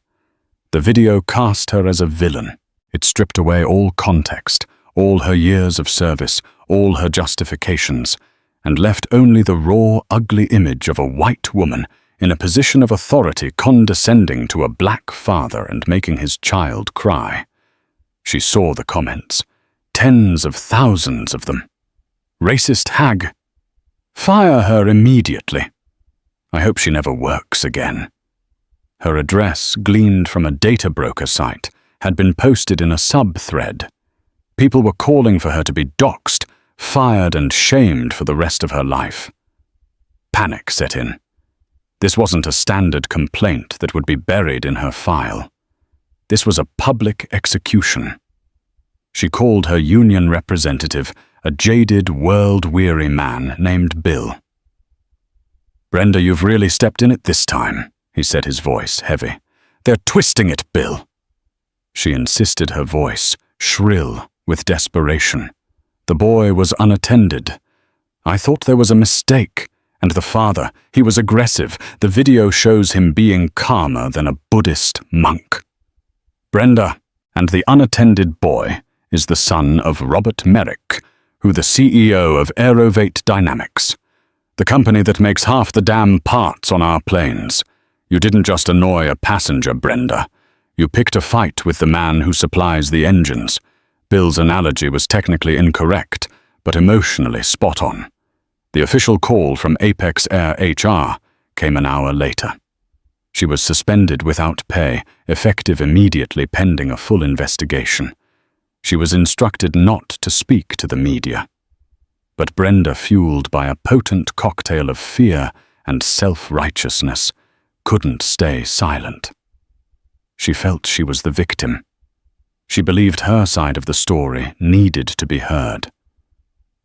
The video cast her as a villain. It stripped away all context, all her years of service, all her justifications, and left only the raw, ugly image of a white woman in a position of authority condescending to a black father and making his child cry. She saw the comments, tens of thousands of them. "Racist hag. Fire her immediately. I hope she never works again." Her address, gleaned from a data broker site, had been posted in a sub-thread. People were calling for her to be doxxed, fired and shamed for the rest of her life. Panic set in. This wasn't a standard complaint that would be buried in her file. This was a public execution. She called her union representative a jaded, world-weary man named Bill. "Brenda, you've really stepped in it this time," he said, his voice heavy. "They're twisting it, Bill." She insisted, her voice shrill with desperation. The boy was unattended. "I thought there was a mistake. And the father, he was aggressive. The video shows him being calmer than a Buddhist monk." "Brenda, and the unattended boy is the son of Robert Merrick, who the CEO of AeroVate Dynamics, the company that makes half the damn parts on our planes. You didn't just annoy a passenger, Brenda. You picked a fight with the man who supplies the engines." Bill's analogy was technically incorrect, but emotionally spot on. The official call from Apex Air HR came an hour later. She was suspended without pay, effective immediately pending a full investigation. She was instructed not to speak to the media. But Brenda, fueled by a potent cocktail of fear and self-righteousness, couldn't stay silent. She felt she was the victim. She believed her side of the story needed to be heard.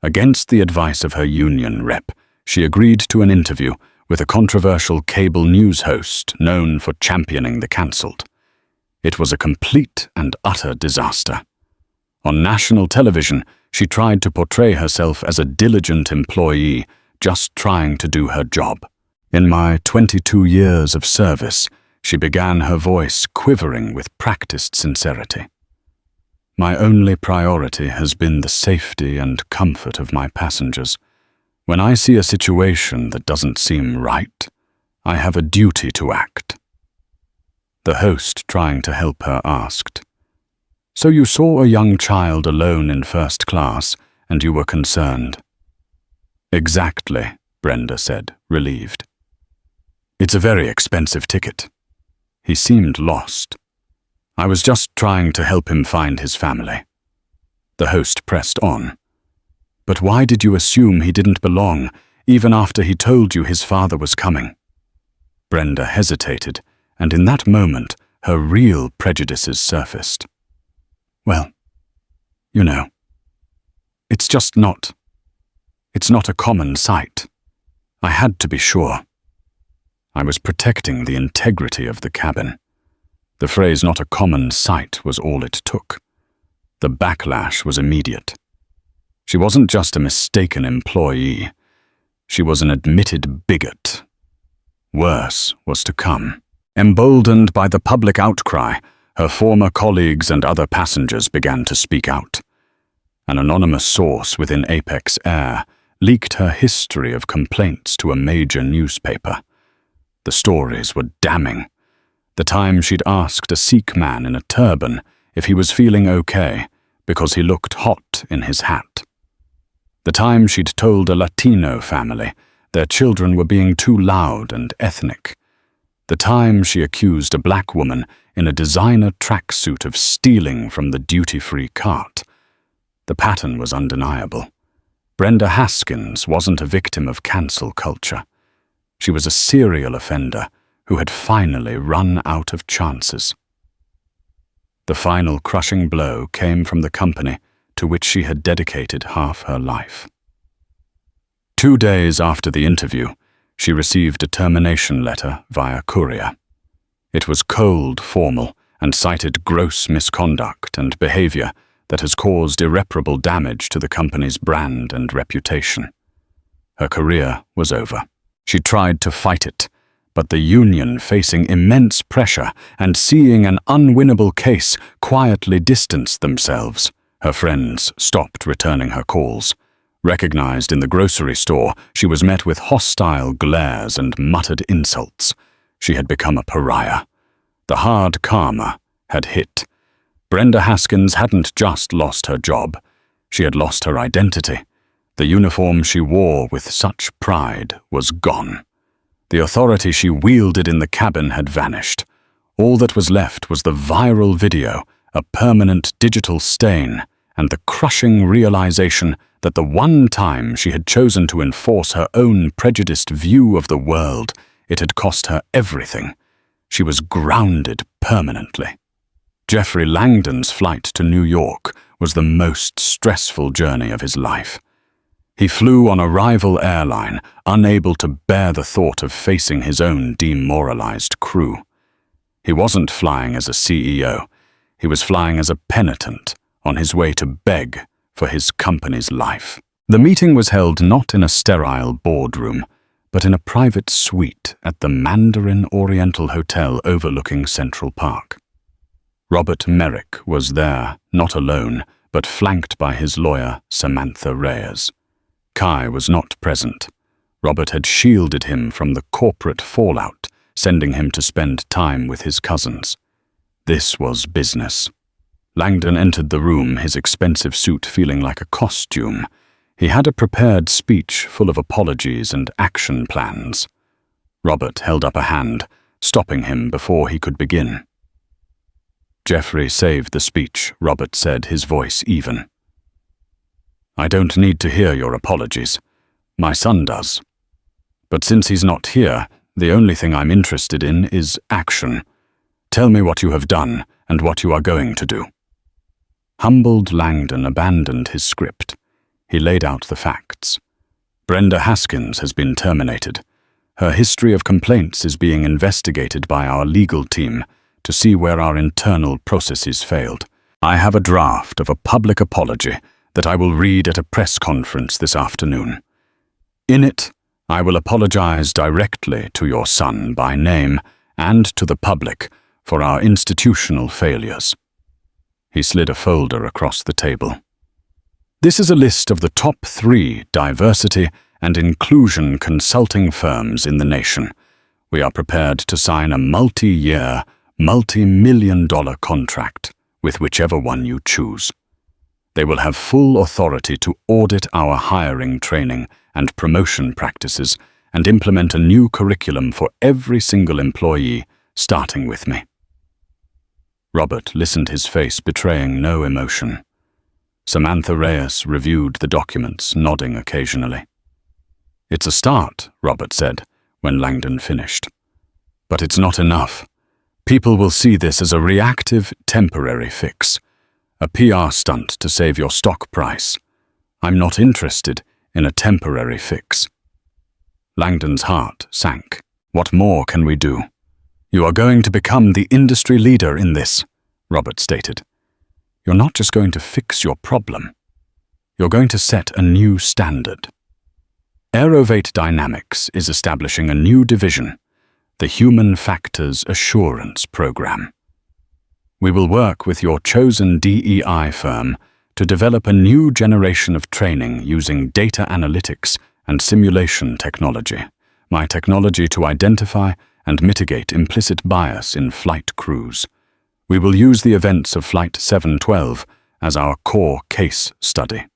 Against the advice of her union rep, she agreed to an interview with a controversial cable news host known for championing the cancelled. It was a complete and utter disaster. On national television, she tried to portray herself as a diligent employee, just trying to do her job. "In my 22 years of service," she began, her voice quivering with practiced sincerity, "my only priority has been the safety and comfort of my passengers. When I see a situation that doesn't seem right, I have a duty to act." The host, trying to help her, asked, "So you saw a young child alone in first class, and you were concerned?" "Exactly," Brenda said, relieved. "It's a very expensive ticket." He seemed lost. "I was just trying to help him find his family." The host pressed on. "But why did you assume he didn't belong? even after he told you his father was coming." Brenda hesitated, and in that moment, her real prejudices surfaced. "Well, you know, it's not a common sight. I had to be sure. I was protecting the integrity of the cabin. The phrase 'not a common sight' was all it took. The backlash was immediate. She wasn't just a mistaken employee. She was an admitted bigot. Worse was to come. Emboldened by the public outcry, her former colleagues and other passengers began to speak out. An anonymous source within Apex Air leaked her history of complaints to a major newspaper. The stories were damning. The time she'd asked a Sikh man in a turban if he was feeling okay because he looked hot in his hat. The time she'd told a Latino family their children were being too loud and ethnic. The time she accused a black woman in a designer tracksuit of stealing from the duty-free cart. The pattern was undeniable. Brenda Haskins wasn't a victim of cancel culture. She was a serial offender who had finally run out of chances. The final crushing blow came from the company to which she had dedicated half her life. 2 days after the interview, she received a termination letter via courier. It was cold, formal, and cited gross misconduct and behavior that has caused irreparable damage to the company's brand and reputation. Her career was over. She tried to fight it, but the union, facing immense pressure and seeing an unwinnable case, quietly distanced themselves. Her friends stopped returning her calls. Recognized in the grocery store, she was met with hostile glares and muttered insults. She had become a pariah. The hard karma had hit. Brenda Haskins hadn't just lost her job. She had lost her identity. The uniform she wore with such pride was gone. The authority she wielded in the cabin had vanished. All that was left was the viral video, a permanent digital stain, and the crushing realization that the one time she had chosen to enforce her own prejudiced view of the world, it had cost her everything. She was grounded permanently. Jeffrey Langdon's flight to New York was the most stressful journey of his life. He flew on a rival airline, unable to bear the thought of facing his own demoralized crew. He wasn't flying as a CEO. He was flying as a penitent, on his way to beg for his company's life. The meeting was held not in a sterile boardroom, but in a private suite at the Mandarin Oriental Hotel overlooking Central Park. Robert Merrick was there, not alone, but flanked by his lawyer, Samantha Reyes. Kai was not present. Robert had shielded him from the corporate fallout, sending him to spend time with his cousins. This was business. Langdon entered the room, his expensive suit feeling like a costume. He had a prepared speech full of apologies and action plans. Robert held up a hand, stopping him before he could begin. "Jeffrey saved the speech," Robert said, his voice even. "I don't need to hear your apologies. My son does. But since he's not here, the only thing I'm interested in is action. Tell me what you have done and what you are going to do." Humbled Langdon abandoned his script. He laid out the facts. Brenda Haskins has been terminated. Her history of complaints is being investigated by our legal team to see where our internal processes failed. I have a draft of a public apology that I will read at a press conference this afternoon. In it, I will apologize directly to your son by name and to the public for our institutional failures. He slid a folder across the table. This is a list of the top 3 diversity and inclusion consulting firms in the nation. We are prepared to sign a multi-year, multi-million-dollar contract with whichever one you choose. They will have full authority to audit our hiring, training, and promotion practices and implement a new curriculum for every single employee, starting with me. Robert listened, his face betraying no emotion. Samantha Reyes reviewed the documents, nodding occasionally. "It's a start," Robert said, when Langdon finished. "But it's not enough. People will see this as a reactive, temporary fix, a PR stunt to save your stock price. I'm not interested in a temporary fix." Langdon's heart sank. "What more can we do?" "You are going to become the industry leader in this," Robert stated. "You're not just going to fix your problem. You're going to set a new standard." AeroVate Dynamics is establishing a new division, the Human Factors Assurance Program. We will work with your chosen DEI firm to develop a new generation of training using data analytics and simulation technology, my technology to identify and mitigate implicit bias in flight crews. We will use the events of Flight 712 as our core case study.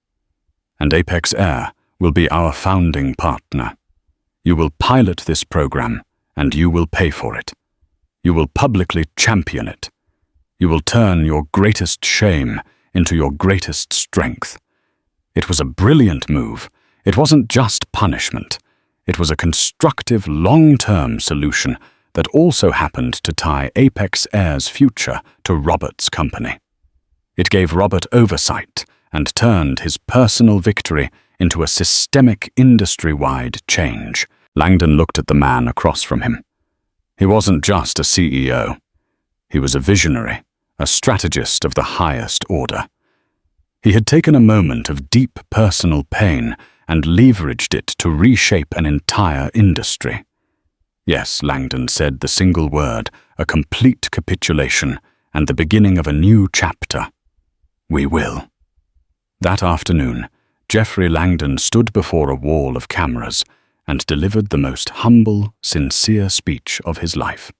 And Apex Air will be our founding partner. You will pilot this program, and you will pay for it. You will publicly champion it. You will turn your greatest shame into your greatest strength. It was a brilliant move. It wasn't just punishment. It was a constructive, long-term solution that also happened to tie Apex Air's future to Robert's company. It gave Robert oversight and turned his personal victory into a systemic, industry-wide change. Langdon looked at the man across from him. He wasn't just a CEO. He was a visionary, a strategist of the highest order. He had taken a moment of deep personal pain and leveraged it to reshape an entire industry. Yes, Langdon said the single word, a complete capitulation and the beginning of a new chapter. We will. That afternoon, Jeffrey Langdon stood before a wall of cameras and delivered the most humble, sincere speech of his life.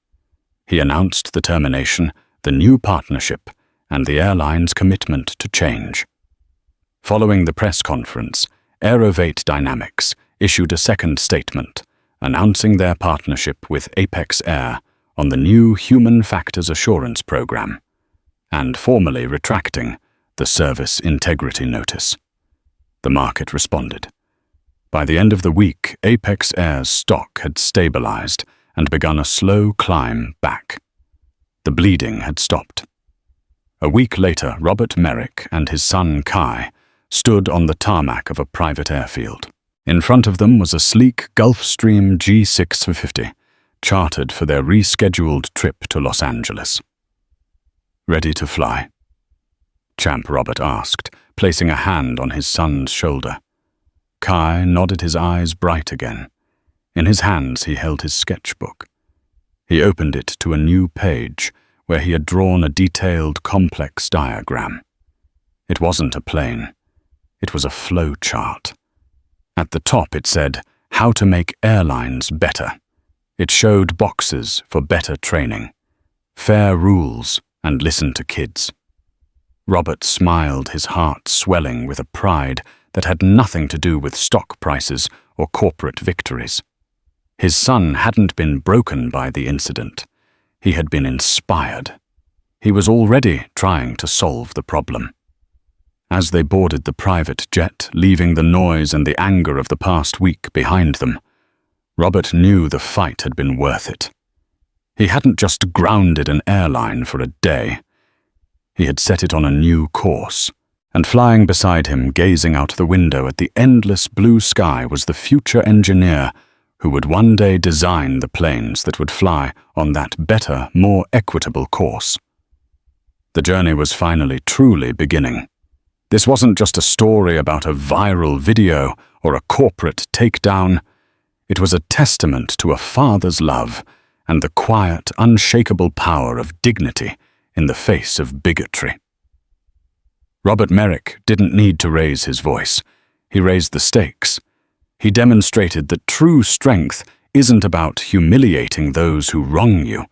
He announced the termination, the new partnership, and the airline's commitment to change. Following the press conference, AeroVate Dynamics issued a second statement announcing their partnership with Apex Air on the new Human Factors Assurance Program and formally retracting the service integrity notice. The market responded. By the end of the week, Apex Air's stock had stabilized and begun a slow climb back. The bleeding had stopped. A week later, Robert Merrick and his son Kai stood on the tarmac of a private airfield. In front of them was a sleek Gulfstream G650, chartered for their rescheduled trip to Los Angeles. "Ready to fly?" Champ Robert asked, placing a hand on his son's shoulder. Kai nodded, his eyes bright again. In his hands he held his sketchbook. He opened it to a new page where he had drawn a detailed, complex diagram. It wasn't a plane. It was a flow chart. At the top it said, "How to make airlines better." It showed boxes for better training, fair rules, and listen to kids. Robert smiled, his heart swelling with a pride that had nothing to do with stock prices or corporate victories. His son hadn't been broken by the incident. He had been inspired. He was already trying to solve the problem. As they boarded the private jet, leaving the noise and the anger of the past week behind them, Robert knew the fight had been worth it. He hadn't just grounded an airline for a day. He had set it on a new course, and flying beside him, gazing out the window at the endless blue sky, was the future engineer who would one day design the planes that would fly on that better, more equitable course. The journey was finally truly beginning. This wasn't just a story about a viral video or a corporate takedown. It was a testament to a father's love and the quiet, unshakable power of dignity in the face of bigotry. Robert Merrick didn't need to raise his voice. He raised the stakes. He demonstrated that true strength isn't about humiliating those who wrong you,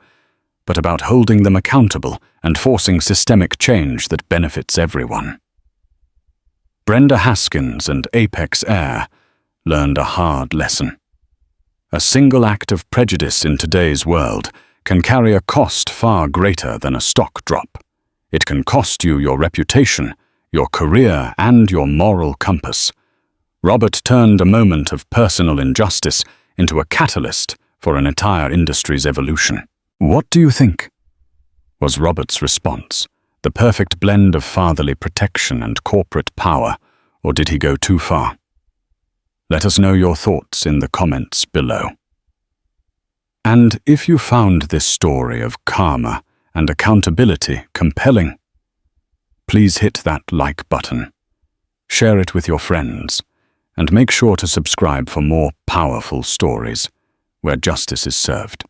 but about holding them accountable and forcing systemic change that benefits everyone. Brenda Haskins and Apex Air learned a hard lesson. A single act of prejudice in today's world can carry a cost far greater than a stock drop. It can cost you your reputation, your career, and your moral compass. Robert turned a moment of personal injustice into a catalyst for an entire industry's evolution. "What do you think?" was Robert's response, the perfect blend of fatherly protection and corporate power, or did he go too far? Let us know your thoughts in the comments below. And if you found this story of karma and accountability compelling, please hit that like button, share it with your friends, and make sure to subscribe for more powerful stories where justice is served.